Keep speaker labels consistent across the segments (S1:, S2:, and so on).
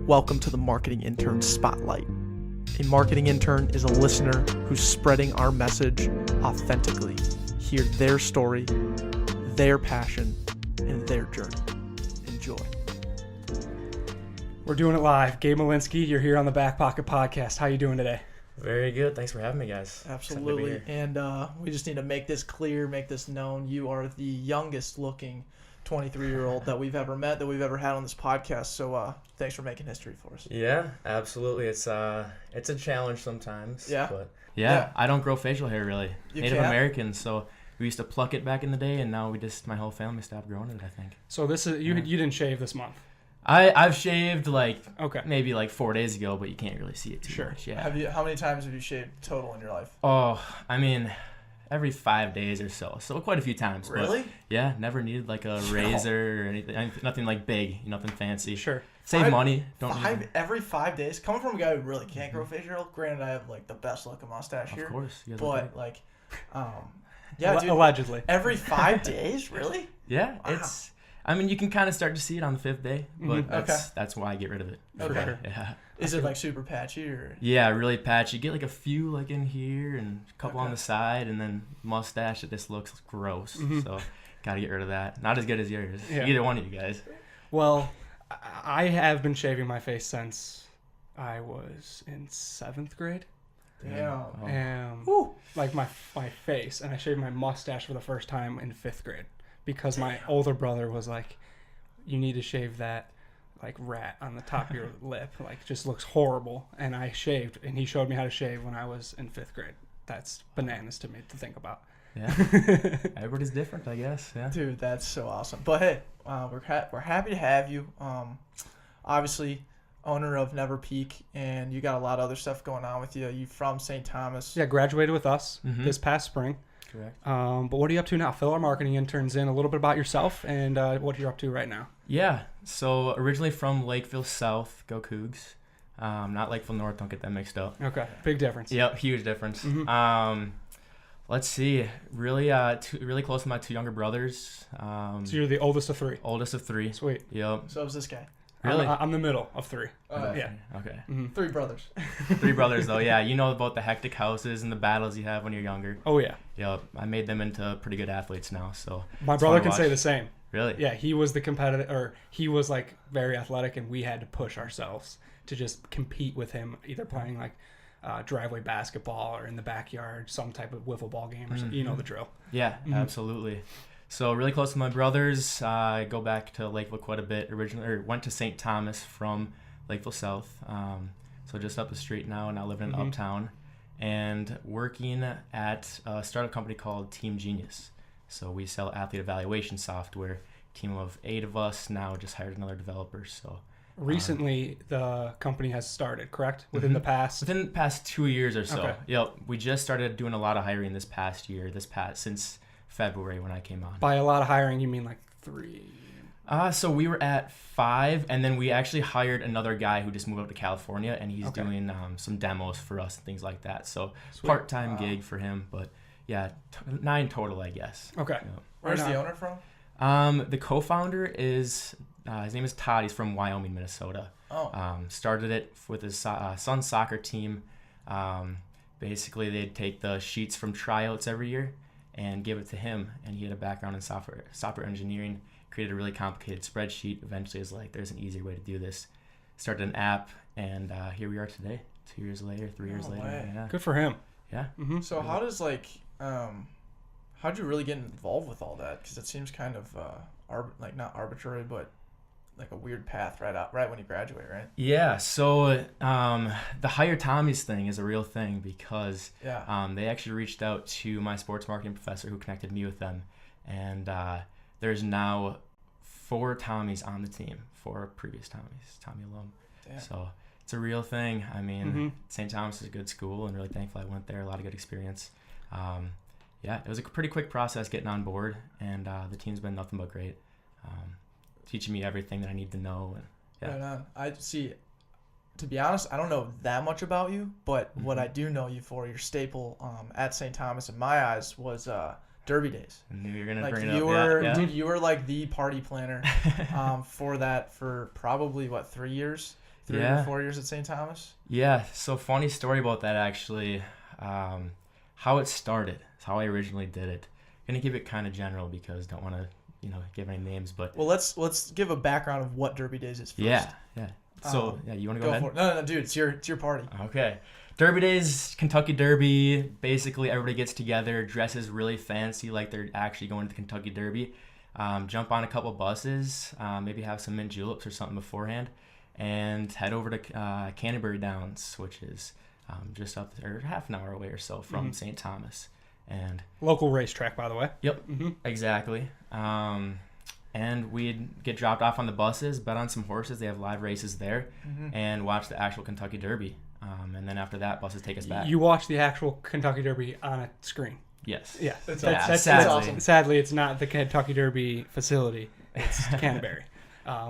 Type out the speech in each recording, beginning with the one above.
S1: Welcome to the Marketing Intern Spotlight. A marketing intern is a listener who's spreading our message authentically. Hear their story, their passion, and their journey. Enjoy.
S2: We're doing it live. Gabe Malinski, you're here on the Backpocket podcast. How you doing today?
S3: Very good. Thanks for having me, guys.
S1: Absolutely. And we just need to make this clear, make this known. You are the youngest looking 23-year-old that we've ever met, that we've ever had on this podcast. So thanks for making history for us.
S3: Yeah, absolutely. It's a challenge sometimes.
S1: Yeah.
S3: But
S4: Yeah, I don't grow facial hair really.
S1: You
S4: Native
S1: can't?
S4: Americans, so we used to pluck it back in the day, and now my whole family stopped growing it, I think.
S2: So this is you didn't shave this month.
S4: I've shaved
S2: Okay.
S4: maybe 4 days ago, but you can't really see it too
S2: Sure.
S4: much. Yeah.
S1: How many times have you shaved total in your life?
S4: Oh, I mean, every 5 days or so. So quite a few times. but
S1: Really?
S4: yeah, never needed like a razor or anything. Nothing like big, nothing fancy.
S2: Sure.
S4: Save money.
S1: Every 5 days? Coming from a guy who really can't grow facial hair, granted I have like the best looking mustache here.
S4: Of course. You guys look
S1: But
S4: great.
S1: yeah, dude,
S2: Allegedly.
S1: every 5 days? Really?
S4: Yeah,
S1: Wow.
S4: I mean, you can kind of start to see it on the 5th day, but
S1: Okay.
S4: that's why I get rid of it.
S1: Okay.
S2: Sure.
S4: Yeah.
S1: Is it like super patchy or?
S4: Yeah, really patchy. You get like a few like in here and a couple on
S1: Okay.
S4: the side, and then mustache. It just looks gross.
S2: Mhm.
S4: So gotta get rid of that. Not as good as yours.
S2: Yeah.
S4: Either one of you guys.
S2: Well, I have been shaving my face since I was in 7th grade.
S1: Damn.
S4: Oh.
S1: Whew.
S2: Like my face, and I shaved my mustache for the first time in 5th grade because my older brother was like, "You need to shave that like rat on the top of your lip, like just looks horrible." And I shaved, and he showed me how to shave when I was in 5th grade. That's bananas to me to think about.
S4: Yeah. Everybody's different, I guess. Yeah.
S1: Dude, that's so awesome. But hey, we're happy to have you. Obviously, owner of Never Peak, and you got a lot of other stuff going on with you. You from St. Thomas?
S2: Yeah, graduated with us
S4: Mhm.
S2: this past spring.
S4: Correct.
S2: But what are you up to now? Fill our marketing interns in a little bit about yourself and what you're up to right now.
S4: Yeah. So originally from Lakeville South, go Cougs. Not Lakeville North. Don't get that mixed up.
S2: Okay, big difference.
S4: Yep, huge difference.
S2: Mhm.
S4: Let's see. Really, really close to my 2 younger brothers.
S2: So you're the oldest of 3.
S4: Oldest of 3.
S2: Sweet.
S4: Yep.
S1: So is this guy.
S4: Really?
S2: I'm the middle of 3. Yeah.
S4: Okay.
S2: Mm-hmm.
S1: 3 brothers.
S4: 3 brothers though. Yeah, you know about the hectic houses and the battles you have when you're younger.
S2: Oh yeah.
S4: Yep. I made them into pretty good athletes now. So
S2: My
S4: it's
S2: brother
S4: fun to
S2: can say
S4: watch.
S2: the same.
S4: Really?
S2: Yeah, he was the competitive, or he was like very athletic, and we had to push ourselves to just compete with him, either playing like driveway basketball or in the backyard, some type of wiffle ball game or something. You know the drill.
S4: Yeah,
S2: Mhm.
S4: absolutely. So really close to my brothers. I go back to Lakeville quite a bit. Went to St. Thomas from Lakeville South. So just up the street now living in
S2: Mhm.
S4: Uptown, and working at a startup company called Team Genius. So we sell athlete evaluation software. Team of 8 of us now, just hired another developer. So
S2: Recently, the company has started, correct? Within the past.
S4: within the past 2 years or so.
S2: Okay.
S4: Yep. We just started doing a lot of hiring this past year. Since February when I came on.
S2: By a lot of hiring, you mean like 3?
S4: So we were at 5, and then we actually hired another guy who just moved up to California, and he's
S2: Okay.
S4: doing some demos for us and things like that. So
S2: Sweet.
S4: part-time gig for him, but yeah, 9 total, I guess.
S2: Okay.
S4: Yep.
S1: Where's
S2: Right
S1: the
S2: on.
S1: owner from?
S4: The co-founder is his name is Todd. He's from Wyoming, Minnesota.
S1: Oh.
S4: Started it with his son's soccer team. Basically, they'd take the sheets from tryouts every year and give it to him, and he had a background in software engineering. Created a really complicated spreadsheet. Eventually, is like, there's an easier way to do this. Started an app, and here we are today. 2 years later, 3 years
S1: No
S4: later.
S1: way.
S4: Yeah.
S2: Good for him.
S4: Yeah.
S2: Mm-hmm.
S1: So how does how'd you really get involved with all that? Because it seems kind of not arbitrary, but like a weird path right when you graduate, right?
S4: Yeah. So the Hire Tommy's thing is a real thing because
S1: Yeah.
S4: they actually reached out to my sports marketing professor who connected me with them, and there's now 4 Tommies on the team, 4 previous Tommies, Tommy alum.
S1: Damn.
S4: So it's a real thing. I mean,
S2: Mhm.
S4: St. Thomas is a good school, and really thankful I went there. A lot of good experience. Yeah, it was a pretty quick process getting on board, and the team's been nothing but great, teaching me everything that I need to know. And yeah.
S1: Right on. I see. To be honest, I don't know that much about you, but what I do know you for, your staple at St. Thomas in my eyes was Derby days.
S4: I knew you were gonna
S1: Like
S4: bring it
S1: you
S4: up.
S1: were,
S4: Yeah.
S1: dude, you were like the party planner for that for probably 3 years. 3 or 4 years at St. Thomas?
S4: Yeah, so funny story about that actually. How it started, how I originally did it. Gonna keep it kind of general because don't want to, give any names. But
S1: Well, let's give a background of what Derby Days is first.
S4: yeah. So you want to go ahead?
S1: For it. No, dude, it's your party.
S4: Okay. Derby Days, Kentucky Derby. Basically, everybody gets together, dresses really fancy like they're actually going to the Kentucky Derby. Jump on a couple buses, maybe have some mint juleps or something beforehand, and head over to Canterbury Downs, which is just up there, half an hour away or so from St. Thomas. And
S2: local racetrack, by the way.
S4: Yep, exactly. And we'd get dropped off on the buses, bet on some horses. They have live races there, and watch the actual Kentucky Derby. And then after that, buses take us back.
S2: You watch the actual Kentucky Derby on a screen.
S4: Yes.
S2: Yeah.
S4: That's
S2: sadly.
S1: awesome.
S2: Sadly, it's not the Kentucky Derby facility. It's Canterbury,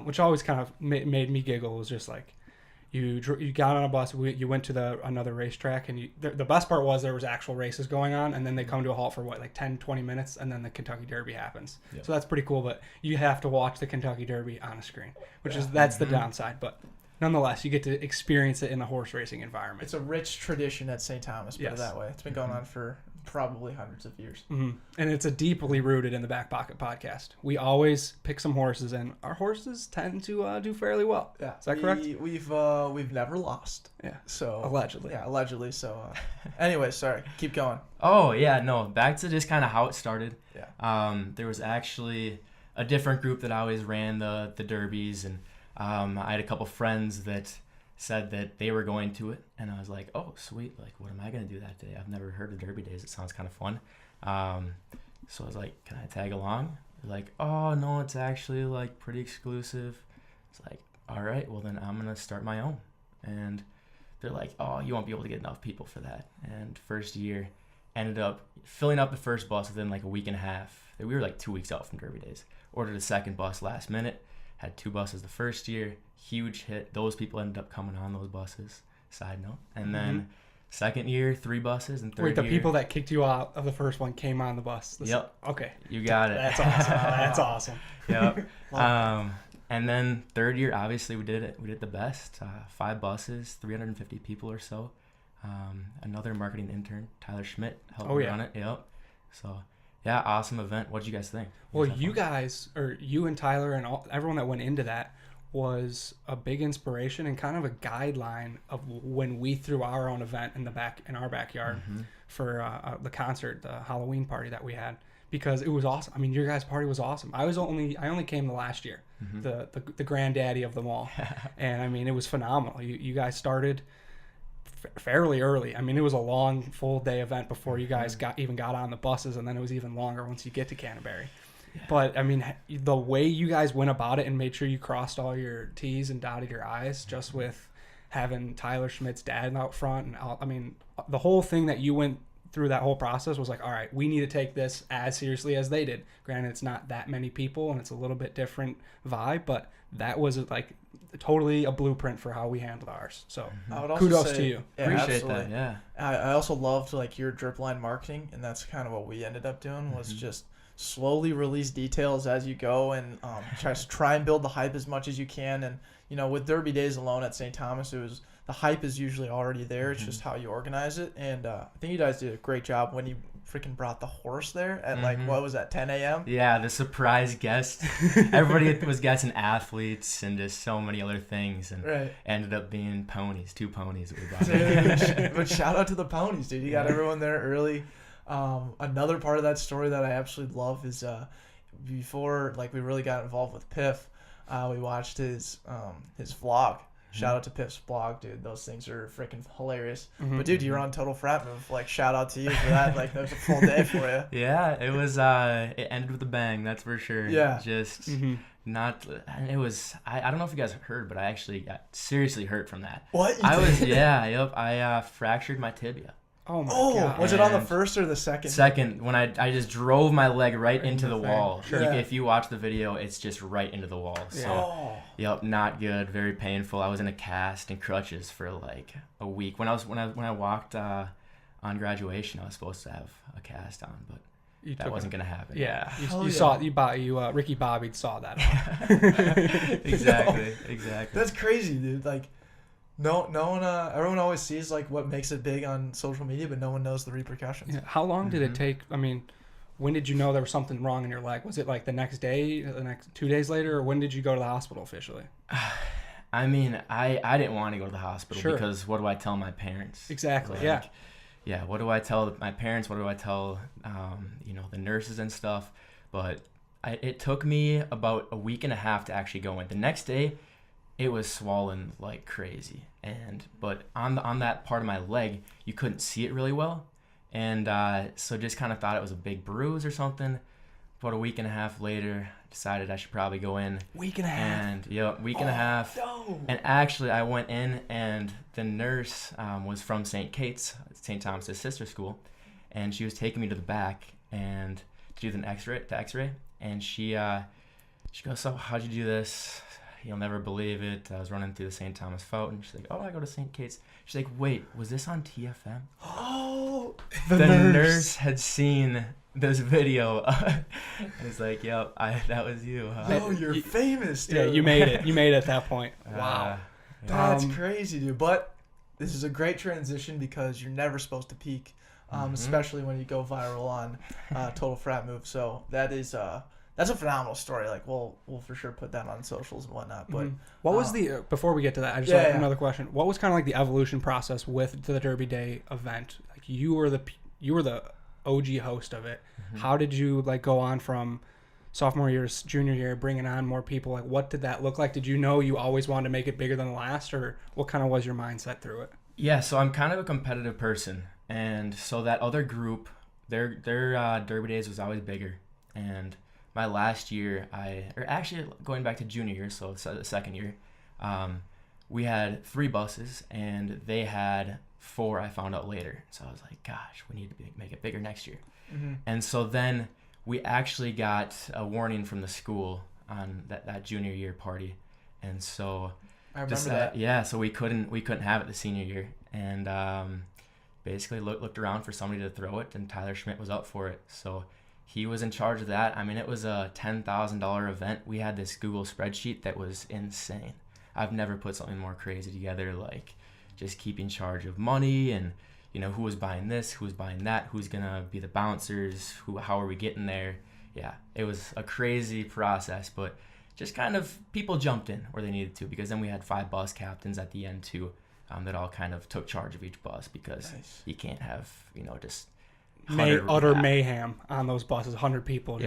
S2: which always kind of made me giggle. It was just like, you got on a bus, you went to another racetrack, and the best part was there was actual races going on, and then they come to a halt for 10, 20 minutes, and then the Kentucky Derby happens. Yep. So that's pretty cool, but you have to watch the Kentucky Derby on a screen, which that's the downside, but nonetheless, you get to experience it in a horse racing environment.
S1: It's a rich tradition at St. Thomas, put it that way. It's been going on for probably hundreds of years.
S2: And it's a deeply rooted in the Backpocket podcast. We always pick some horses, and our horses tend to do fairly well.
S1: Yeah,
S2: is that correct?
S1: We've never lost.
S2: Yeah,
S1: so
S2: allegedly.
S1: Yeah, allegedly. So, anyway, sorry, keep going.
S4: Oh yeah, no. Back to just kind of how it started.
S1: Yeah.
S4: There was actually a different group that always ran the derbies, and I had a couple friends that said that they were going to it, and I was like, oh sweet, like what am I going to do that day? I've never heard of Derby Days. It sounds kind of fun. So I was like, can I tag along? They're like, oh no, it's actually like pretty exclusive. It's like, all right, well then I'm going to start my own. And they're like, oh, you won't be able to get enough people for that. And first year ended up filling up the first bus within like a week and a half. We were like 2 weeks out from Derby Days. Ordered a second bus last minute. Had 2 buses the first year. Huge hit. Those people ended up coming on those buses. Side note. And then second year, 3 buses. And third
S2: Wait, the
S4: year,
S2: people that kicked you out of the first one came on the bus.
S4: Yep.
S2: Okay.
S4: You got it.
S2: That's awesome. That's awesome.
S4: Yep. And then third year, obviously, we did it. We did the best. 5 buses, 350 people or so. Another marketing intern, Tyler Schmidt, helped me run it. Yep. So, yeah, awesome event. What did you guys think?
S2: Well, you guys, or you and Tyler and everyone that went into that, was a big inspiration and kind of a guideline of when we threw our own event in our backyard for the concert, the Halloween party that we had, because it was awesome. I mean, your guys' party was awesome. I only came the last year, the granddaddy of them all, and I mean it was phenomenal. You guys started fairly early. I mean, it was a long full day event before you guys got on the buses, and then it was even longer once you get to Canterbury. But I mean, the way you guys went about it and made sure you crossed all your T's and dotted your I's, just with having Tyler Schmidt's dad out front, and I mean, the whole thing that you went through, that whole process was like, all right, we need to take this as seriously as they did. Granted, it's not that many people and it's a little bit different vibe, but that was like totally a blueprint for how we handled ours. So kudos to you.
S1: Yeah,
S4: appreciate
S1: absolutely.
S4: that. Yeah.
S1: I also loved like your drip line marketing, and that's kind of what we ended up doing was just slowly release details as you go, and try and build the hype as much as you can. And with Derby Days alone at St. Thomas, the hype is usually already there. It's just how you organize it, and I think you guys did a great job when you freaking brought the horse there at like what was that, 10 a.m.
S4: Yeah, the surprise guest. Everybody was guessing athletes and just so many other things, and ended up being ponies, 2 ponies that we brought.
S1: But shout out to the ponies, dude. You got everyone there early. Another part of that story that I absolutely love is before like we really got involved with Piff, we watched his vlog. Shout out to Piff's vlog, dude. Those things are freaking hilarious. But dude, you were on Total Frat Move. Like, shout out to you for that. Like, that was a full day for you.
S4: Yeah, it was. It ended with a bang. That's for sure.
S1: Yeah.
S4: Just not. It was. I don't know if you guys heard, but I actually got seriously hurt from that.
S1: What?
S4: I fractured my tibia.
S2: Oh my god!
S1: Was it on the first or the second?
S4: Second, when I just drove my leg right into the wall.
S2: Sure.
S4: If you watch the video, it's just right into the wall. So, yep, not good. Very painful. I was in a cast and crutches for like a week. When I walked on graduation, I was supposed to have a cast on, but that wasn't gonna happen.
S2: Yeah, you saw Ricky Bobby saw that.
S4: Exactly.
S1: That's crazy, dude. Like, No one. Everyone always sees like what makes it big on social media, but no one knows the repercussions.
S2: Yeah. How long did it take? I mean, when did you know there was something wrong in your leg? Was it like the next day, the next 2 days later, or when did you go to the hospital officially?
S4: I mean, I didn't want to go to the hospital
S2: Sure.
S4: because what do I tell my parents?
S2: Exactly.
S4: Like,
S2: Yeah.
S4: Yeah. What do I tell my parents? What do I tell, the nurses and stuff? But it took me about a week and a half to actually go in. The next day, it was swollen like crazy. But on that part of my leg, you couldn't see it really well. And so just kind of thought it was a big bruise or something. About a week and a half later, decided I should probably go in.
S2: Week and a half.
S4: And week and a half.
S1: No.
S4: And actually, I went in, and the nurse was from St. Kate's, St. Thomas's sister school, and she was taking me to the back and to do the X-ray. And she goes, "So how'd you do this? You'll never believe it. I was running through the St. Thomas fountain." She's like, "Oh, I go to St. Kate's." She's like, "Wait, was this on TFM?"
S1: Oh,
S4: The nurse had seen this video. And it's like, "Yep, that was you." Huh?
S1: Oh, you're famous, dude.
S2: Yeah, you made it. You made it at that point.
S1: Wow.
S4: Yeah.
S1: That's crazy, dude. But this is a great transition because you're never supposed to peak, especially when you go viral on Total Frat Move. So that's a phenomenal story. Like we'll for sure put that on socials and whatnot. But
S2: what was the before we get to that? I just have another question. What was kind of like the evolution process with the Derby Day event? Like you were the OG host of it. How did you like go on from sophomore year to junior year, bringing on more people? Like what did that look like? Did you know you always wanted to make it bigger than the last, or what kind of was your mindset through it?
S4: Yeah, so I'm kind of a competitive person, and so that other group, their Derby Days was always bigger. And my last year, actually going back to junior year, so the second year, we had 3 buses, and they had 4. I found out later, so I was like, "Gosh, we need to make it bigger next year." And so then we actually got a warning from the school on that junior year party, and so
S1: I remember that.
S4: Yeah, so we couldn't have it the senior year, and basically looked around for somebody to throw it, and Tyler Schmidt was up for it, so he was in charge of that. I mean, it was a $10,000 event. We had this Google spreadsheet that was insane. I've never put something more crazy together, like just keeping charge of money and who was buying this, who was buying that, who's gonna be the bouncers, how are we getting there. Yeah, it was a crazy process, but just kind of people jumped in where they needed to, because then we had 5 bus captains at the end too, that all kind of took charge of each bus, because you can't have just
S2: utter mayhem on those buses. 100 people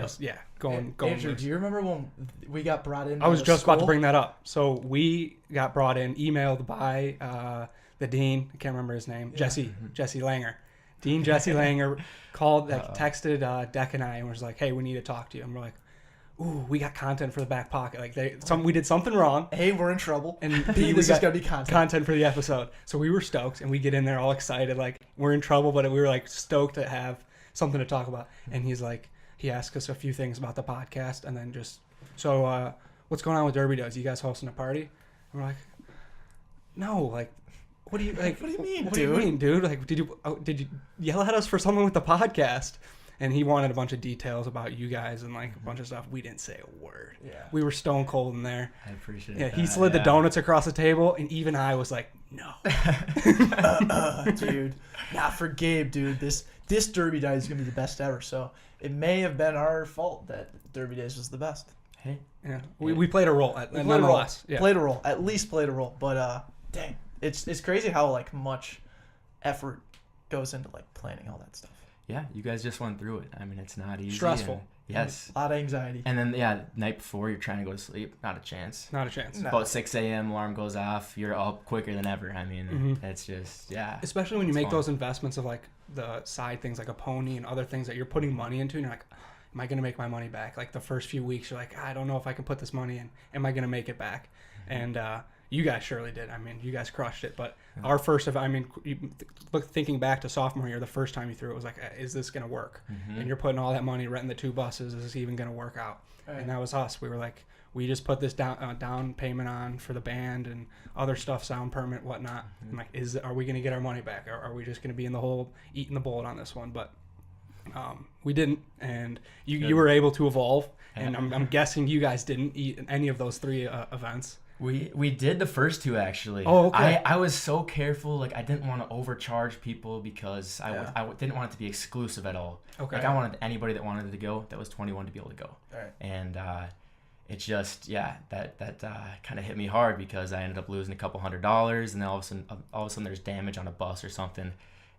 S2: going.
S1: Andrew, do you remember when we got brought in?
S2: I was just about to bring that up. So we got brought in, emailed by the dean. I can't remember his name. Jesse Langer. Dean Jesse Langer called, texted Deck and I, and was like, "Hey, we need to talk to you." And we're like, "Ooh, we got content for the back pocket. Like we did something wrong.
S1: A, we're in trouble.
S2: And
S1: B, this is gonna be content
S2: for the episode." So we were stoked, and we get in there all excited, like we're in trouble, but we were like stoked to have something to talk about. And he asked us a few things about the podcast, and then what's going on with Derby Days? You guys hosting a party? And we're like, "No, like." What do you like?
S1: What do you mean,
S2: what
S1: dude?
S2: What do you mean, dude? Like, did you yell at us for something with the podcast? And he wanted a bunch of details about you guys and like a bunch of stuff. We didn't say a word.
S1: Yeah.
S2: We were stone cold in there.
S4: I appreciate
S2: Yeah,
S4: that.
S2: he slid the donuts across the table, and even I was like, "No."
S1: Dude. Not for Gabe, dude. This Derby Days is gonna be the best ever. So it may have been our fault that Derby Days was the best.
S4: Hey.
S2: Yeah. We played a role nonetheless. Yeah.
S1: Played a role. At least played a role. But dang. It's crazy how like much effort goes into like planning all that stuff.
S4: Yeah, you guys just went through it. I mean, it's not easy.
S2: Stressful.
S4: Yes.
S1: A lot of anxiety.
S4: And then night before you're trying to go to sleep, not a chance.
S2: Not a chance.
S1: No.
S4: About 6 a.m. alarm goes off. You're up quicker than ever. I mean, it's just
S2: Especially when you make
S4: fun.
S2: those investments of like the side things like a pony and other things that you're putting money into, and you're like, "Am I going to make my money back?" Like the first few weeks, you're like, "I don't know if I can put this money in. Am I going to make it back?" And you guys surely did. I mean, you guys crushed it. But our first, thinking back to sophomore year, the first time you threw it was like, "Is this going to work?" And you're putting all that money renting the 2 buses. Is this even going to work out? Right. And that was us. We were like, we just put this down payment on for the band and other stuff, sound permit, whatnot. I'm like, are we going to get our money back? Or are we just going to be in the hole eating the bullet on this one? But we didn't, and you were able to evolve. And I'm guessing you guys didn't eat any of those 3 events.
S4: We did the first two actually.
S2: Oh, okay.
S4: I was so careful. Like I didn't want to overcharge people because
S3: Yeah.
S4: I didn't want it to be exclusive at all.
S2: Okay.
S4: Like I wanted anybody that wanted to go that was 21 to be able to go.
S3: Right.
S4: And it just that kind of hit me hard because I ended up losing a couple $100, and then all of a sudden there's damage on a bus or something,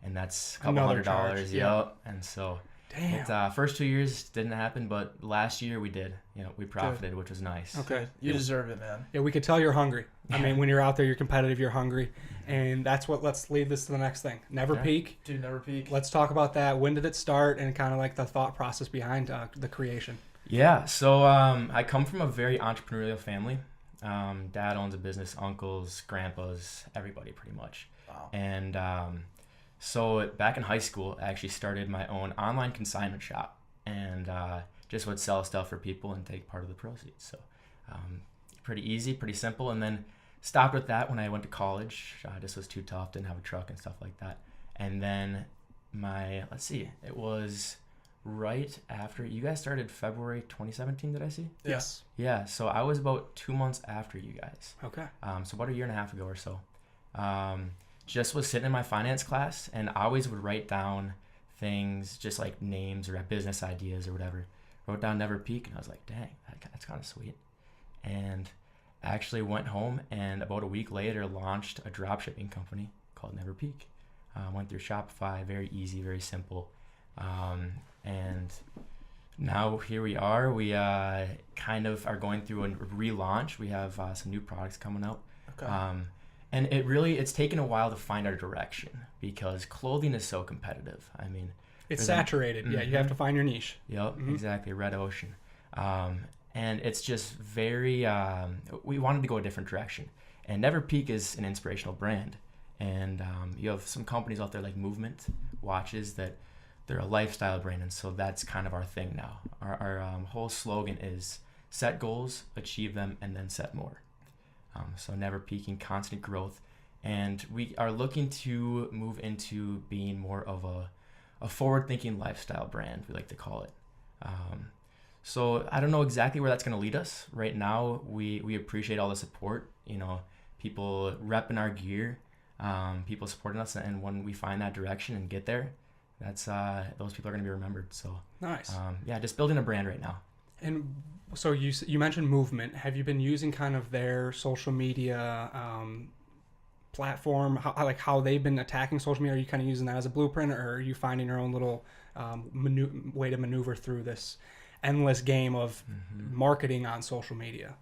S4: and that's a couple
S2: Another
S4: $100.
S2: charge, yeah.
S4: Yep. And so.
S2: Damn.
S4: First 2 years didn't happen, but last year we did. We profited, which was nice.
S2: Okay.
S3: You deserve it, man.
S2: Yeah, we could tell you're hungry. I mean, when you're out there, you're competitive, you're hungry. And that's what, let's lead this to the next thing. Never
S4: Sure.
S2: peak.
S3: Dude, never peak.
S2: Let's talk about that. When did it start and kind of like the thought process behind the creation?
S4: Yeah, so I come from a very entrepreneurial family. Dad owns a business, uncles, grandpas, everybody pretty much.
S3: Wow.
S4: And so back in high school, I actually started my own online consignment shop and just would sell stuff for people and take part of the proceeds. So pretty easy, pretty simple. And then stopped with that when I went to college. Just was too tough, didn't have a truck and stuff like that. And then it was right after you guys started February 2017, did I see?
S2: Yes.
S4: Yeah, so I was about 2 months after you guys.
S2: Okay.
S4: So about a year and a half ago or so. Just was sitting in my finance class, and I always would write down things, just like names or business ideas or whatever. Wrote down Never Peak, and I was like, dang, that's kind of sweet. And actually went home, and about a week later launched a dropshipping company called Never Peak. Went through Shopify, very easy, very simple. And now here we are. We kind of are going through a relaunch. We have some new products coming out.
S3: Okay.
S4: And it's taken a while to find our direction because clothing is so competitive. I mean,
S2: It's saturated. Yeah, you have to find your niche.
S4: Yep, exactly. Red ocean. And it's just very, we wanted to go a different direction. And Never Peak is an inspirational brand. And you have some companies out there like Movement watches that they're a lifestyle brand. And so that's kind of our thing now. Our whole slogan is set goals, achieve them, and then set more. So never peaking, constant growth. And we are looking to move into being more of a forward-thinking lifestyle brand, we like to call it. So I don't know exactly where that's going to lead us. Right now, we appreciate all the support, people repping our gear, people supporting us. And when we find that direction and get there, that's those people are going to be remembered. So
S2: Nice.
S4: Just building a brand right now.
S2: And so you mentioned Movement. Have you been using kind of their social media platform? How they've been attacking social media? Are you kind of using that as a blueprint, or are you finding your own little way to maneuver through this endless game of marketing on social media?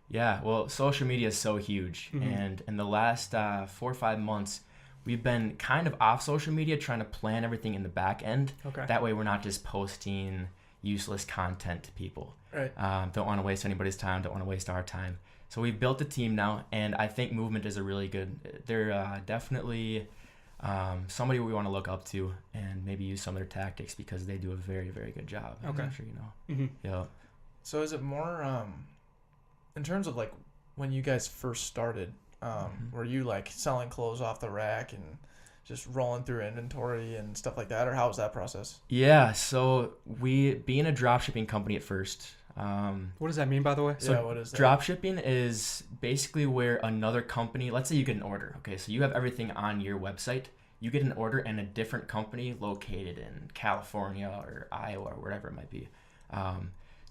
S4: Yeah, well, social media is so huge. And in the last 4 or 5 months, we've been kind of off social media trying to plan everything in the back end.
S2: Okay.
S4: That way we're not just posting useless content to people.
S3: Right.
S4: Don't want to waste anybody's time, don't want to waste our time. So we've built a team now, and I think Movement is a really good, they're definitely somebody we want to look up to and maybe use some of their tactics because they do a very, very good job.
S2: Okay.
S4: I'm sure you know. Yeah.
S3: So is it more in terms of like when you guys first started, were you like selling clothes off the rack and just rolling through inventory and stuff like that, or how was that process?
S4: Yeah, so we being a dropshipping company at first.
S2: What does that mean, by the way?
S4: So
S3: what is that?
S4: dropshipping is basically where another company, let's say you get an order. Okay, so you have everything on your website. You get an order and a different company located in California or Iowa or wherever it might be.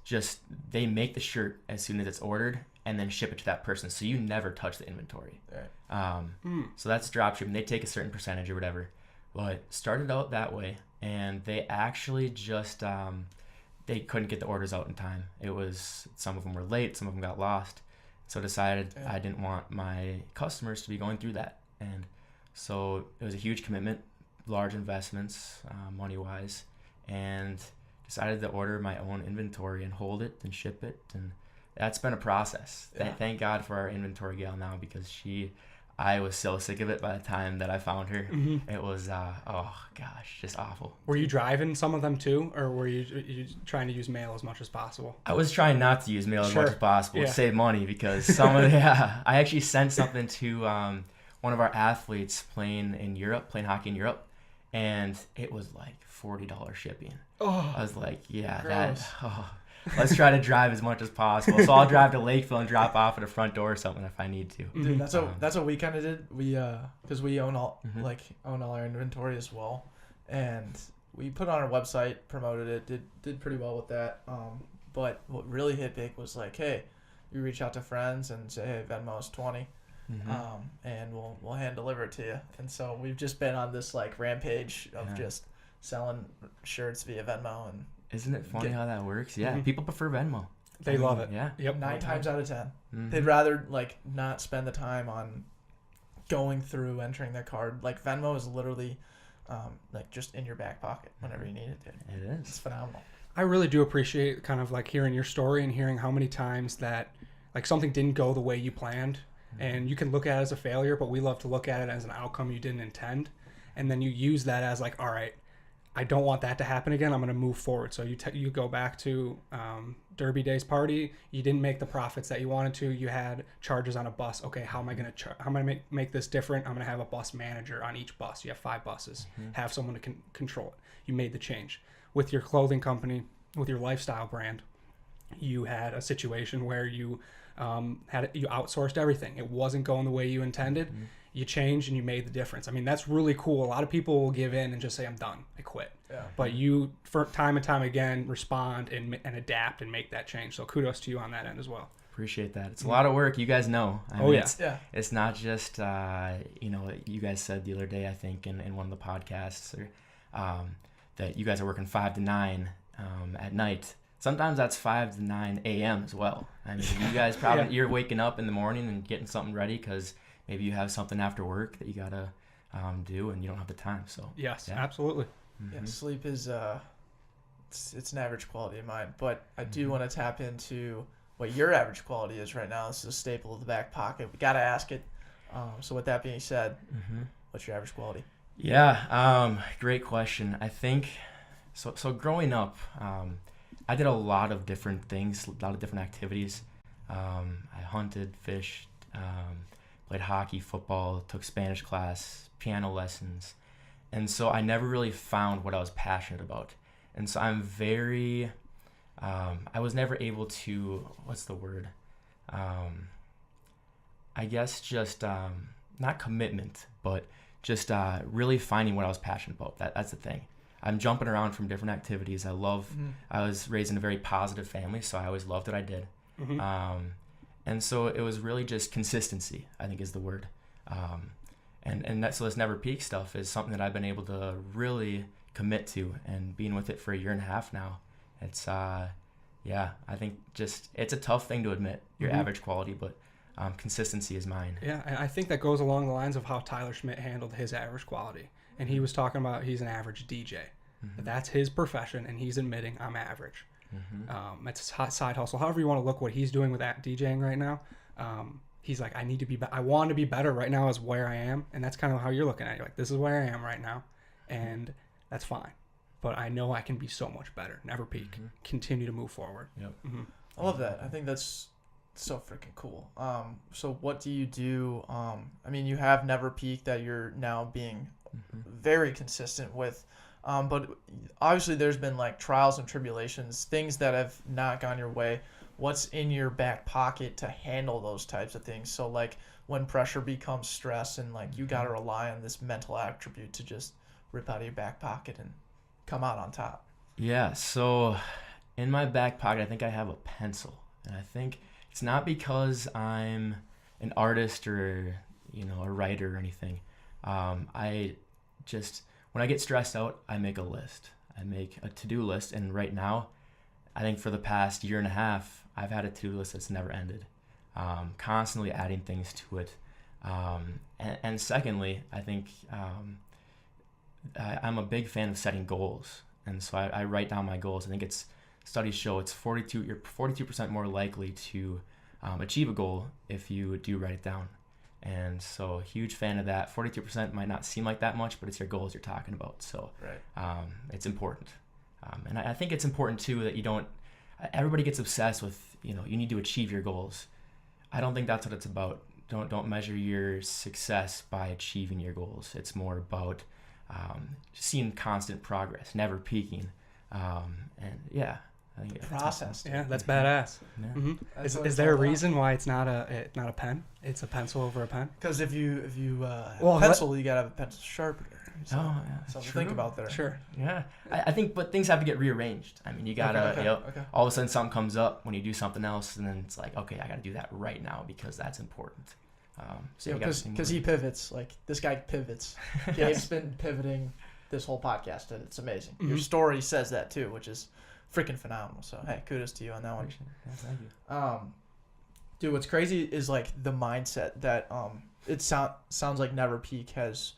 S4: Just they make the shirt as soon as it's ordered and then ship it to that person. So you never touch the inventory.
S3: Right.
S4: So that's dropshipping. They take a certain percentage or whatever. But started out that way, and they actually just they couldn't get the orders out in time. It was some of them were late, some of them got lost. So decided I didn't want my customers to be going through that, and so it was a huge commitment, large investments, money wise, and decided to order my own inventory and hold it and ship it, and that's been a process.
S3: Yeah.
S4: Thank God for our inventory gal now, because I was so sick of it by the time that I found her. It was, oh gosh, just awful.
S2: Were you driving some of them too, or were you trying to use mail as much as possible?
S4: I was trying not to use mail as
S2: Sure.
S4: much as possible
S2: Yeah.
S4: to save money, because some of I actually sent something to one of our athletes playing hockey in Europe, and it was like $40 shipping.
S2: Oh,
S4: I was like, yeah,
S3: Gross.
S4: let's try to drive as much as possible. So I'll drive to Lakeville and drop off at a front door or something if I need to.
S3: Dude, that's what we kind of did. We because we own all own all our inventory as well, and we put it on our website, promoted it, did pretty well with that. But what really hit big was like, hey, you reach out to friends and say, hey, Venmo's 20, and we'll hand deliver it to you. And so we've just been on this like rampage of just selling shirts via Venmo. And
S4: isn't it funny how that works? Yeah, people prefer Venmo.
S2: They love it.
S4: Yeah.
S2: Yep.
S3: 9 times out of 10, they'd rather like not spend the time on going through entering their card. Like Venmo is literally like just in your back pocket whenever you need it. Dude.
S4: It is.
S3: It's phenomenal.
S2: I really do appreciate kind of like hearing your story and hearing how many times that like something didn't go the way you planned, and you can look at it as a failure, but we love to look at it as an outcome you didn't intend, and then you use that as like, all right, I don't want that to happen again. I'm going to move forward. So you go back to Derby Days party. You didn't make the profits that you wanted to. You had charges on a bus. Okay, how am I going to make this different? I'm going to have a bus manager on each bus. You have 5 buses. Have someone to control it. You made the change. With your clothing company, with your lifestyle brand, you had a situation where you outsourced everything. It wasn't going the way you intended. You changed and you made the difference. I mean, that's really cool. A lot of people will give in and just say, I'm done. I quit. Yeah. But you, for time and time again, respond and adapt and make that change. So kudos to you on that end as well.
S4: Appreciate that. It's a lot of work. You guys know. I mean,
S2: yeah.
S4: It's not just, you guys said the other day, I think, in one of the podcasts, that you guys are working 5 to 9 at night. Sometimes that's 5 to 9 a.m. as well. I mean, you guys probably, you're waking up in the morning and getting something ready because maybe you have something after work that you got to do and you don't have the time. So
S2: yes, absolutely.
S3: Yeah, sleep is it's an average quality of mine. But I do want to tap into what your average quality is right now. This is a staple of the back pocket. We got to ask it. So with that being said, what's your average quality?
S4: Yeah, great question. I think, so growing up, I did a lot of different things, a lot of different activities. I hunted, fished, played hockey, football, took Spanish class, piano lessons. And so I never really found what I was passionate about. And so I'm very, I was never able to, what's the word? I guess just, not commitment, but just really finding what I was passionate about. That's the thing. I'm jumping around from different activities. I was raised in a very positive family, so I always loved what I did. And so it was really just consistency, I think is the word. So this never peak stuff is something that I've been able to really commit to, and being with it for 1.5 years now. It's, I think just, it's a tough thing to admit, your average quality, but consistency is mine.
S2: Yeah, and I think that goes along the lines of how Tyler Schmidt handled his average quality. And he was talking about he's an average DJ. That's his profession, and he's admitting I'm average. It's a side hustle. However you want to look what he's doing with that DJing right now. He's like, I want to be better right now is where I am. And that's kind of how you're looking at it. You're like, this is where I am right now. And that's fine. But I know I can be so much better. Never peak. Continue to move forward.
S4: Yep.
S3: I love that. I think that's so freaking cool. So what do you do? I mean, you have never peaked that you're now being very consistent with. But obviously there's been like trials and tribulations, things that have not gone your way. What's in your back pocket to handle those types of things? So like when pressure becomes stress and like you got to rely on this mental attribute to just rip out of your back pocket and come out on top.
S4: Yeah. So in my back pocket, I think I have a pencil, and I think it's not because I'm an artist or, a writer or anything. When I get stressed out, I make a list. I make a to-do list, and right now, I think for the past 1.5 years, I've had a to-do list that's never ended, constantly adding things to it. And secondly, I think I'm a big fan of setting goals, and so I write down my goals. I think studies show you're 42% more likely to achieve a goal if you do write it down. And so huge fan of that. 42% might not seem like that much, but it's your goals you're talking about. So it's important. And I think it's important too that everybody gets obsessed with, you need to achieve your goals. I don't think that's what it's about. Don't measure your success by achieving your goals. It's more about seeing constant progress, never peaking. I think
S3: Process.
S2: Yeah, that's badass.
S4: Yeah.
S2: Mm-hmm.
S3: That's what
S2: Is
S3: it's
S2: there a
S3: all about.
S2: reason why it's not a pen? It's a pencil over a pen.
S3: Because if you have
S2: Well,
S3: a pencil, you gotta have a pencil sharpener. So,
S4: Oh, yeah.
S3: something to
S4: True.
S3: think about there.
S2: Sure.
S4: Yeah, I think, but things have to get rearranged. I mean, you gotta,
S3: Okay.
S4: you know,
S3: Okay.
S4: all of a sudden something comes up when you do something else, and then it's like, okay, I gotta do that right now because that's important. So you gotta think
S3: Because he pivots. Like, this guy pivots. Gabe's been pivoting this whole podcast, and it's amazing. Your
S2: Mhm.
S3: story says that, too, which is freaking phenomenal. So, hey, kudos to you on that one.
S4: Appreciate it. Yeah, thank you.
S3: Dude, what's crazy is, like, the mindset that it sounds like Never Peak has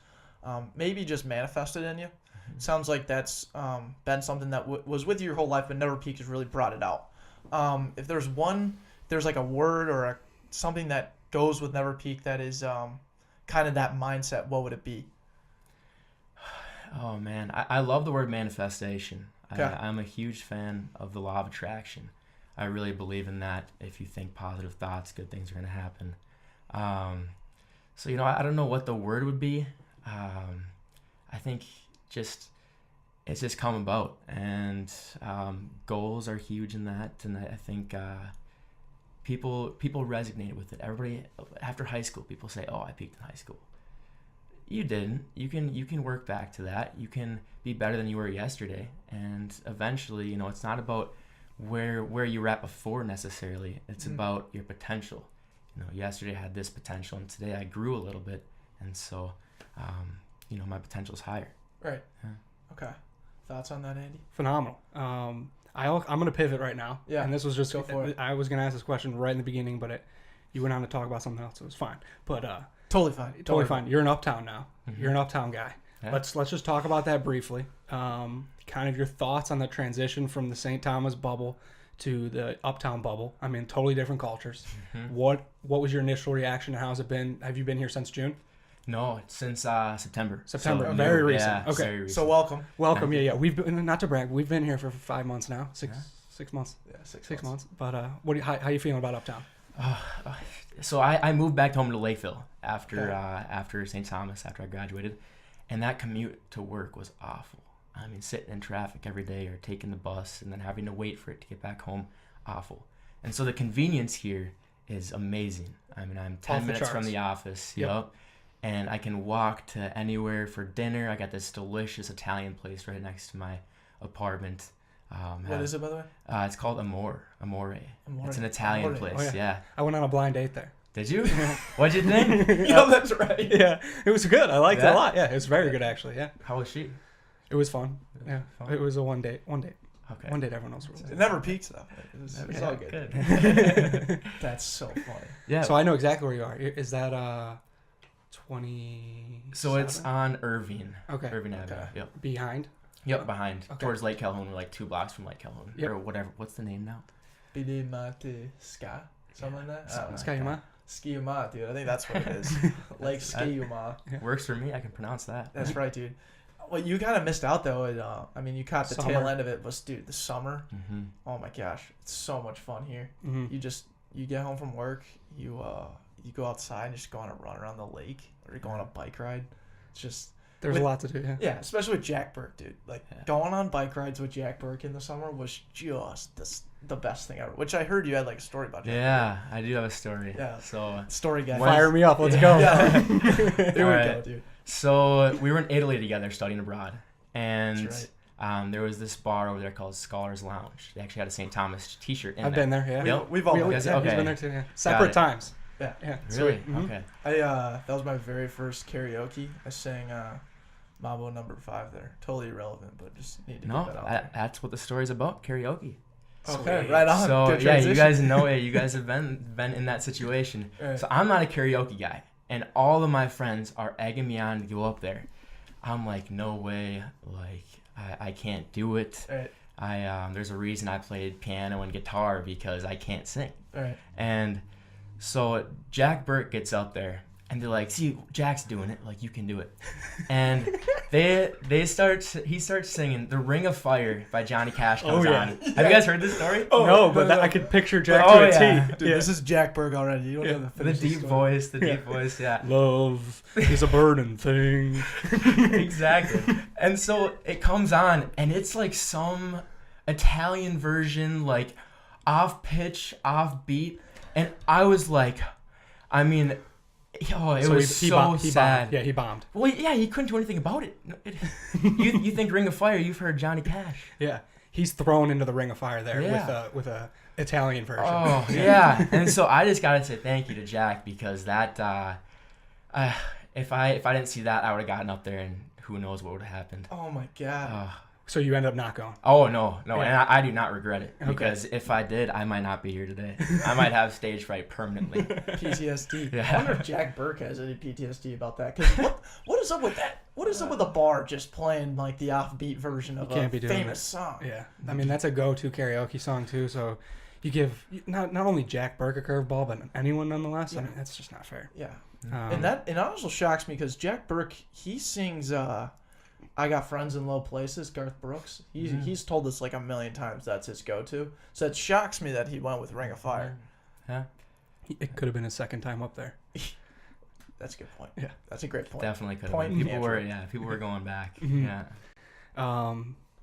S3: maybe just manifested in you. Sounds like that's been something that was with you your whole life, but Never Peak has really brought it out. If there's like a word or something that goes with Never Peak that is kind of that mindset, what would it be?
S4: Oh man, I love the word manifestation.
S3: Okay.
S4: I'm a huge fan of the law of attraction. I really believe in that. If you think positive thoughts, good things are going to happen. So, you know, I don't know what the word would be. I think it's just come about, and goals are huge in that, and I think people resonate with it. Everybody after high school, people say, "Oh, I peaked in high school." You didn't. You can work back to that. You can be better than you were yesterday, and eventually, you know, it's not about where you were at before necessarily. It's about your potential. You know, yesterday I had this potential, and today I grew a little bit, and so, you know, my potential's higher.
S3: Right.
S4: Yeah.
S3: Okay. Thoughts on that, Andy?
S2: Phenomenal. I'm gonna pivot right now.
S3: Yeah,
S2: And this was just
S3: go for it.
S2: I was gonna ask this question right in the beginning, but you went on to talk about something else. It was fine. But
S3: Totally fine.
S2: totally fine. You're in Uptown now.
S4: Mhm.
S2: You're an Uptown guy.
S4: Yeah.
S2: Let's just talk about that briefly. Kind of your thoughts on the transition from the St. Thomas bubble to the Uptown bubble. I mean, totally different cultures.
S4: Mhm.
S2: What was your initial reaction? How's it been? Have you been here since June?
S4: No, since September.
S2: September.
S4: So,
S2: Very
S4: new.
S2: recent.
S4: Yeah,
S2: Okay.
S4: very recent.
S3: So welcome.
S2: Welcome.
S4: Thank
S2: Yeah. We've been, not to brag, we've been here for 5 months now. Six months.
S3: Yeah,
S2: 6 months. But how you feeling about Uptown?
S4: So I moved back home to Lakeville after
S3: Okay.
S4: after St. Thomas, after I graduated, and that commute to work was awful. I mean, sitting in traffic every day or taking the bus and then having to wait for it to get back home, awful. And so the convenience here is amazing. I mean, I'm 10
S2: Off the
S4: minutes from
S2: charts.
S4: the office,
S2: Yep.
S4: and I can walk to anywhere for dinner. I got this delicious Italian place right next to my apartment.
S3: What is it, by the way?
S4: It's called Amore. It's an
S3: Amore.
S4: Italian
S3: Amore.
S4: place.
S2: Oh, yeah.
S4: Yeah.
S2: I went on a blind date there.
S4: Did you? What'd you think?
S3: Yeah, that's right.
S2: Yeah, it was good. I liked it
S4: Yeah?
S2: a lot. Yeah, it was very good actually. Yeah,
S4: How was she?
S2: it was fun. Yeah,
S4: Fun?
S2: it was a one date.
S4: Okay.
S2: One date. Everyone knows rules.
S3: It never peaks, though. It's
S4: Yeah,
S3: all good.
S4: Good.
S3: That's so funny.
S4: Yeah.
S2: So I know exactly where you are. Is that 20?
S4: So it's on Irving.
S2: Okay.
S4: Irving Avenue.
S3: Okay.
S4: Yep.
S2: Behind.
S4: Yep. Behind.
S2: Okay.
S4: Towards Lake Calhoun. We're like 2 blocks from Lake Calhoun.
S2: Yep.
S4: Or whatever. What's the name now?
S3: Bidi Mate Ska? Something like that?
S4: Something
S2: Sky Yuma.
S3: Ski-Uma, dude. I think that's what it is. Like Ski-Uma.
S4: Works for me. I can pronounce that.
S3: That's right, dude. Well, you kind of missed out, though. I mean, you caught the tail
S2: Summer.
S3: end of it. But, dude, the summer,
S4: Mm-hmm.
S3: oh, my gosh. It's so much fun here.
S2: Mm-hmm.
S3: You get home from work, you go outside and just go on a run around the lake or you go on a bike ride. It's just...
S2: There's a lot to do. Yeah.
S3: Yeah, especially with Jack Burke, dude. Like,
S4: Yeah.
S3: going on bike rides with Jack Burke in the summer was just the best thing ever. Which I heard you had, like, a story about Jack
S4: Yeah, I do have a story.
S3: Yeah.
S4: So,
S3: Burke. Story guy.
S2: Fire me up. Let's go.
S3: Yeah. Here we
S4: Alright.
S3: go, dude.
S4: so we were in Italy together studying abroad, and
S3: That's right.
S4: there was this bar over there called Scholars Lounge. They actually had a St. Thomas T-shirt in
S2: I've
S4: there.
S2: been there. Yeah.
S4: Yep.
S3: We've all
S2: We-
S3: been
S4: Yes,
S3: there.
S2: yeah, he's
S4: okay.
S2: been there too. Yeah. Separate
S4: it.
S2: times.
S3: Yeah.
S2: Yeah.
S4: Really?
S2: Sweet. Mhm.
S4: Okay.
S3: That was my very first karaoke. I sang Mambo No. 5 there. Totally irrelevant, but just need to
S4: No,
S3: get that out there.
S4: that's what the story's about. Karaoke.
S3: Okay, right on.
S4: So
S3: Good
S4: yeah, you
S3: transition.
S4: guys know it. You guys have been in that situation.
S3: Right.
S4: So I'm not a karaoke guy, and all of my friends are egging me on to go up there. I'm like, no way. Like I can't do it.
S3: Right.
S4: There's a reason I played piano and guitar because I can't sing.
S3: Right.
S4: And so Jack Burke gets up there, and they're like, "See, Jack's doing it. Like you can do it." And he starts singing "The Ring of Fire" by Johnny Cash comes
S2: Oh, yeah.
S4: on. Have you guys heard this story?
S3: Oh,
S2: no,
S3: no,
S2: but
S3: no.
S2: I could picture Jack
S4: Oh,
S2: to a
S4: yeah.
S2: T.
S3: Dude, this is Jack Burke already. You don't
S2: Yeah.
S3: know the
S4: The deep voice, deep voice, yeah.
S2: Love is a burning thing.
S4: Exactly. And so it comes on, and it's like some Italian version, like off pitch, off beat, and I was like, I mean, it was so sad.
S2: Bombed. Yeah, he bombed.
S4: Well, yeah, he couldn't do anything about it. You think Ring of Fire? You've heard Johnny Cash.
S2: Yeah, he's thrown into the Ring of Fire there
S4: Yeah.
S2: with a Italian version.
S4: Oh yeah, and so I just gotta say thank you to Jack, because that if I didn't see that, I would have gotten up there and who knows what would have happened.
S3: Oh my God.
S2: So you end up not going.
S4: Oh no,
S2: Yeah.
S4: and I do not regret it,
S2: Okay.
S4: because if I did, I might not be here today. I might have stage fright permanently.
S3: PTSD.
S4: Yeah.
S3: I wonder if Jack Burke has any PTSD about that. Because what is up with that? What is up with a bar just playing like the offbeat version of
S2: can't
S3: a
S2: be doing
S3: famous
S2: it.
S3: song?
S2: Yeah, I mean that's a go-to karaoke song too. So you give not only Jack Burke a curveball, but anyone nonetheless. I mean that's just not fair.
S3: Yeah.
S2: Um,
S3: And it also shocks me because Jack Burke, he sings I Got Friends in Low Places, Garth Brooks. He's told us like a million times that's his go-to. So it shocks me that he went with Ring of Fire.
S4: Yeah,
S2: it could have been his second time up there.
S3: That's a good point.
S2: Yeah.
S3: That's a great point.
S4: definitely could
S3: Point
S4: have.
S3: canceled.
S4: People were going back.
S2: Mhm.
S4: Yeah.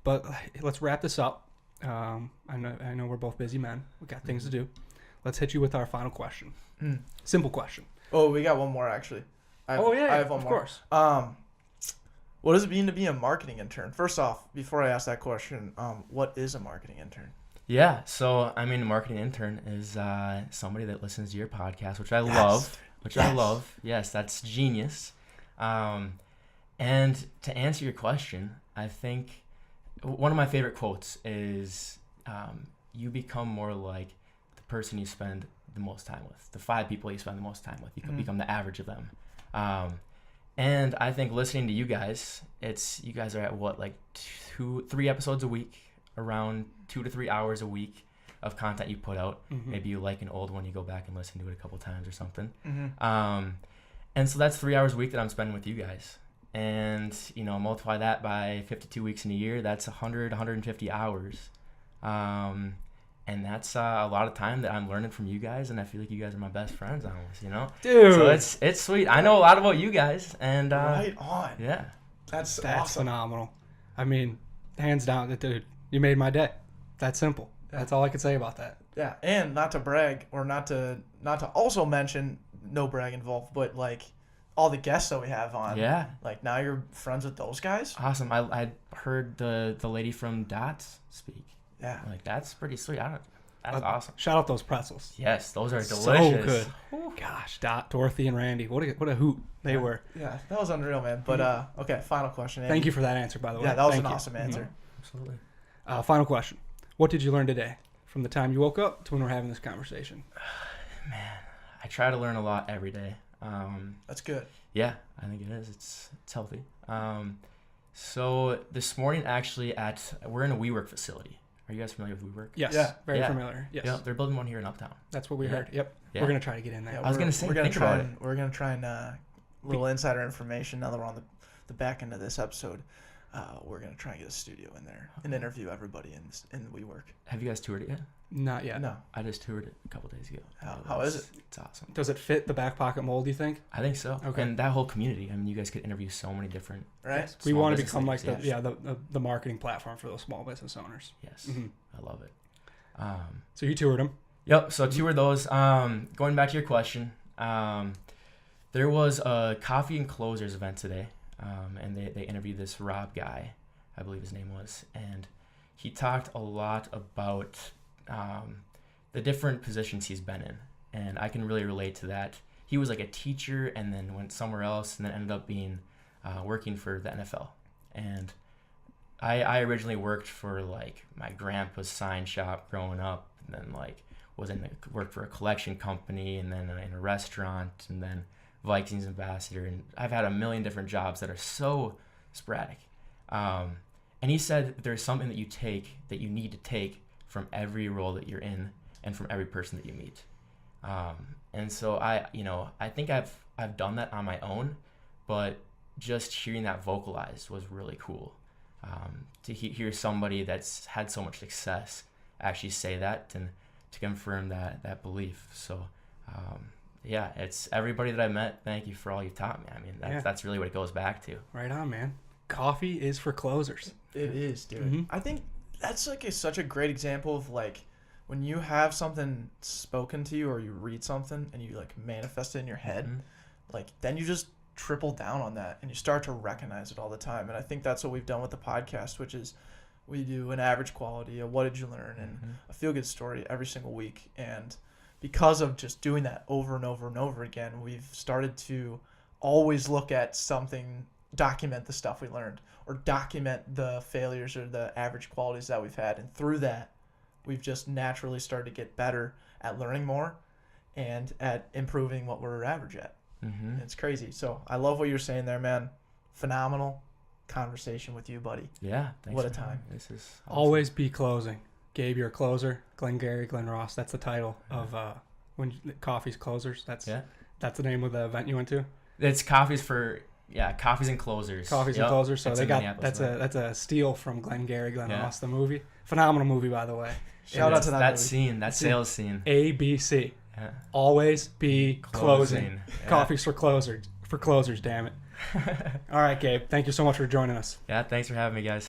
S2: But let's wrap this up. I know we're both busy men. We got things to do. Let's hit you with our final question.
S3: Mm.
S2: Simple question.
S3: Oh, we got one more actually. I have one
S2: of
S3: more.
S2: course.
S3: What does it mean to be a marketing intern? First off, before I ask that question, what is a marketing intern?
S4: Yeah, so I mean, a marketing intern is somebody that listens to your podcast, which I
S3: Yes.
S4: love. Which I
S3: Yes.
S4: love. Yes, that's genius. And to answer your question, I think one of my favorite quotes is, "You become more like the person you spend the most time with. The 5 people you spend the most time with. You can become the average of them." And I think listening to you guys, you guys are at what, like 2-3 episodes a week, around 2 to 3 hours a week of content you put out.
S2: Mhm.
S4: Maybe you like an old one, you go back and listen to it a couple times or something.
S3: Mm-hmm.
S4: And so that's 3 hours a week that I'm spending with you guys. And, multiply that by 52 weeks in a year, that's 150 hours. And that's a lot of time that I'm learning from you guys, and I feel like you guys are my best friends almost,
S2: Dude.
S4: So it's sweet. I know a lot about you guys, and
S3: Right on.
S4: yeah.
S3: That's
S2: That's
S3: awesome.
S2: phenomenal. I mean, hands down, dude, you made my day. That's simple.
S3: Yeah.
S2: That's all I could say about that.
S3: Yeah, and not to brag or not to also mention, no brag involved, but like all the guests that we have on.
S4: Yeah.
S3: Like now you're friends with those guys.
S4: Awesome. I heard the lady from Dots speak.
S3: Yeah.
S4: Like, that's pretty sweet. That's awesome.
S2: Shout out those pretzels.
S4: Yes, those are
S2: So
S4: delicious.
S2: good. Gosh, Dorothy and Randy, what a hoot they were.
S3: Yeah, that was unreal, man. But okay, final question. Andy.
S2: Thank you for that answer, by the way.
S3: Yeah, that was
S2: Thank
S3: an
S2: you.
S3: awesome answer.
S4: Absolutely.
S2: Final question. What did you learn today from the time you woke up to when we're having this conversation?
S4: Man, I try to learn a lot every day.
S3: That's good.
S4: Yeah, I think it is. It's healthy. So this morning, actually, we're in a WeWork facility. Are you guys familiar with WeWork?
S2: Yes.
S3: Yeah.
S2: Very
S4: Yeah.
S2: familiar. Yes.
S4: Yeah, they're building one here in Uptown.
S2: That's what we
S4: Yeah.
S2: heard. Yep.
S4: Yeah.
S2: We're going to try to get in there.
S3: Yeah,
S4: I was gonna say,
S3: we're gonna
S4: think
S3: try
S4: about
S3: and we're gonna try and little insider information now that we're on the back end of this episode. We're gonna try and get a studio in there and interview everybody in WeWork.
S4: Have you guys toured it yet?
S2: Not yet.
S3: No,
S4: I just toured it a couple days ago.
S3: How is it?
S4: It's awesome.
S2: Does it fit the Backpocket mold, you think?
S4: I think so.
S2: Okay.
S4: And that whole community. I mean, you guys could interview so many different.
S3: right?
S2: Yes. We
S4: Small
S2: want to
S4: business
S2: become like
S4: leaders,
S2: the marketing platform for those small business owners.
S4: Yes,
S2: Mhm.
S4: I love it.
S2: So you toured them.
S4: Yep. So toured those. Going back to your question, there was a coffee and closers event today, and they interviewed this Rob guy, I believe his name was, and he talked a lot about the different positions he's been in, and I can really relate to that. He was like a teacher, and then went somewhere else, and then ended up being working for the NFL, and I originally worked for like my grandpa's sign shop growing up, and then like worked for a collection company, and then in a restaurant, and then Vikings ambassador, and I've had a million different jobs that are so sporadic. And he said there's something that you need to take from every role that you're in and from every person that you meet. And so I think I've done that on my own, but just hearing that vocalized was really cool. To hear somebody that's had so much success actually say that and to confirm that belief. So, yeah, it's everybody that I met. Thank you for all you've taught me. I mean, that's really what it goes back to.
S2: Right on, man. Coffee is for closers.
S3: It is, dude.
S2: Mhm.
S3: I think that's like such a great example of like when you have something spoken to you or you read something and you like manifest it in your head, like then you just triple down on that and you start to recognize it all the time. And I think that's what we've done with the podcast, which is we do an average quality, a what did you learn, and a feel good story every single week. And because of just doing that over and over and over again, we've started to always look at something, document the stuff we learned or document the failures or the average qualities that we've had. And through that, we've just naturally started to get better at learning more and at improving what we're average at. It's crazy. So I love what you're saying there, man. Phenomenal conversation with you, buddy.
S4: Yeah. Thanks.
S3: What a time.
S4: This is awesome.
S2: Always be closing. Gabe, you're a closer. Glengarry, Glen Ross. That's the title of when Coffee's Closers. That's the name of the event you went to.
S4: It's Coffees and Closers.
S2: Coffees and Closers. So
S4: It's
S2: they
S4: in
S2: got
S4: Minneapolis,
S2: that's a steal from Glengarry, Glen Ross, the movie. Phenomenal movie, by the way.
S3: Shout out to that movie.
S4: scene, that sales scene.
S2: ABC.
S4: Yeah.
S2: Always be closing.
S4: Yeah.
S2: Coffees for closers. For closers, damn it. All right, Gabe. Thank you so much for joining us.
S4: Yeah, thanks for having me, guys.